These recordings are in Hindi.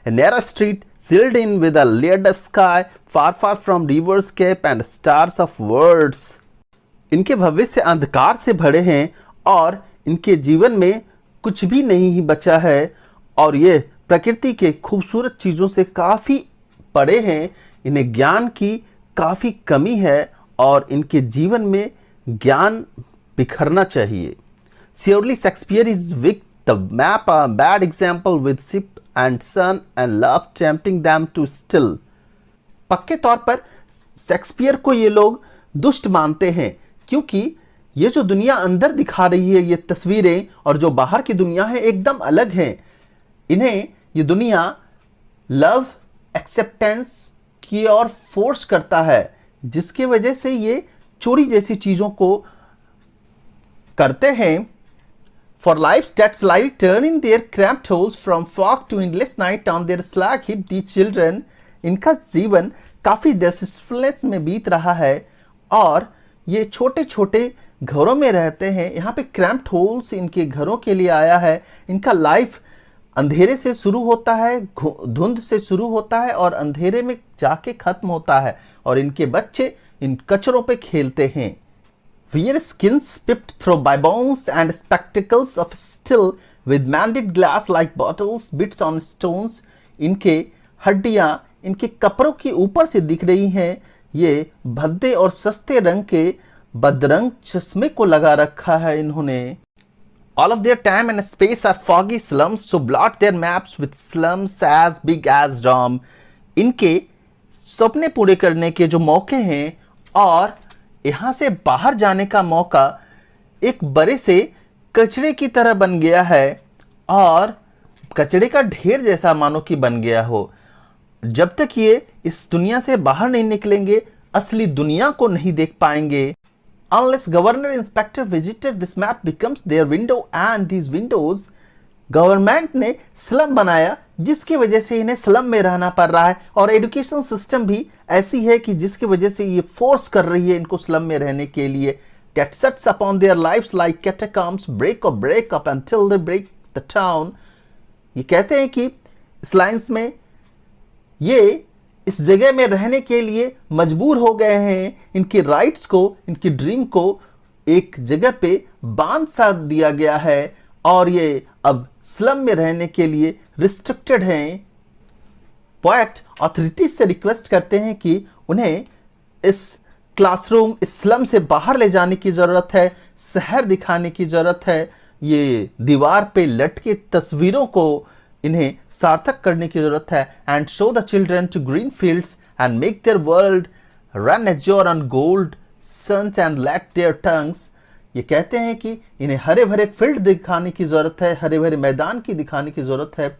a narrow street sealed in with a leader sky, far far from rivers cape and stars of words. इनके भविष्य अंधकार से भरे हैं और इनके जीवन में कुछ भी नहीं ही बचा है और ये प्रकृति के खूबसूरत चीज़ों से काफ़ी परे हैं। इन्हें ज्ञान की काफ़ी कमी है और इनके जीवन में ज्ञान बिखरना चाहिए। Surely Shakespeare is weak, the map a bad example with ship and sun and love tempting them to still. पक्के तौर पर शेक्सपियर को ये लोग दुष्ट मानते हैं क्योंकि ये जो दुनिया अंदर दिखा रही है, ये तस्वीरें और जो बाहर की दुनिया है एकदम अलग हैं। इन्हें ये दुनिया लव, एक्सेप्टेंस की ओर फोर्स करता है, जिसकी वजह से ये चोरी जैसी चीज़ों को करते हैं। For lives that slowly turning their cramped holes from fog to endless night on their slack-hipped children, इनका जीवन काफ़ी डिसफुलनेस में बीत रहा है और ये छोटे छोटे घरों में रहते हैं। यहाँ पे क्रैम्प्ड होल्स इनके घरों के लिए आया है। इनका लाइफ अंधेरे से शुरू होता है, धुंध से शुरू होता है और अंधेरे में जाके ख़त्म होता है और इनके बच्चे इन कचरों पे खेलते हैं। Wear skins pipped through by bones and spectacles of steel with mended glass like bottles, bits on stones. इनके हड्डियाँ इनके कपड़ों के ऊपर से दिख रही हैं। ये भद्दे और सस्ते रंग के बदरंग चश्मे को लगा रखा है इन्होंने। All of their time and space are foggy slums, so blot their maps with slums as big as Rome. इनके सपने पूरे करने के जो मौके हैं और यहाँ से बाहर जाने का मौका एक बड़े से कचरे की तरह बन गया है और कचरे का ढेर जैसा मानो कि बन गया हो। जब तक ये इस दुनिया से बाहर नहीं निकलेंगे, असली दुनिया को नहीं देख पाएंगे। Unless governor inspector visited, this map becomes their window and these windows, government ने स्लम बनाया जिसकी वजह से इन्हें स्लम में रहना पड़ रहा है और एजुकेशन सिस्टम भी ऐसी है कि जिसकी वजह से ये फोर्स कर रही है इनको स्लम में रहने के लिए। That sets upon their lives like catacombs, break up until they break the town. ये कहते हैं कि इस लाइन्स में ये इस जगह में रहने के लिए मजबूर हो गए हैं। इनकी राइट्स को, इनकी ड्रीम को एक जगह पे बांध सा दिया गया है और ये अब स्लम में रहने के लिए रिस्ट्रिक्टेड हैं। पोएट अथॉरिटीज से रिक्वेस्ट करते हैं कि उन्हें इस क्लासरूम, इस स्लम से बाहर ले जाने की ज़रूरत है, शहर दिखाने की ज़रूरत है। ये दीवार पे लटके तस्वीरों को इन्हें सार्थक करने की ज़रूरत है। And show the children to green fields and make their world run azure on gold suns and let their tongues. ये कहते हैं कि इन्हें हरे भरे फील्ड दिखाने की ज़रूरत है, हरे भरे मैदान की दिखाने की ज़रूरत है,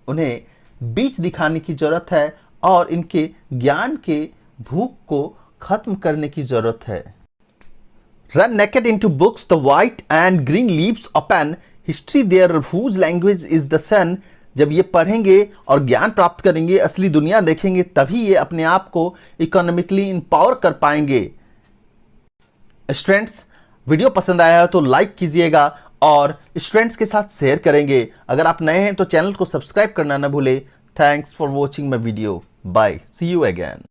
उन्हें बीच दिखाने की ज़रूरत है और इनके ज्ञान के भूख को ख़त्म करने की ज़रूरत है। Run naked into books, the white and green leaves open, history there whose language is the sun. जब ये पढ़ेंगे और ज्ञान प्राप्त करेंगे, असली दुनिया देखेंगे, तभी ये अपने आप को इकोनॉमिकली एम्पावर कर पाएंगे। स्टूडेंट्स, वीडियो पसंद आया है तो लाइक कीजिएगा और स्टूडेंट्स के साथ शेयर करेंगे। अगर आप नए हैं तो चैनल को सब्सक्राइब करना ना भूलें। Thanks for watching my video. Bye, see you again.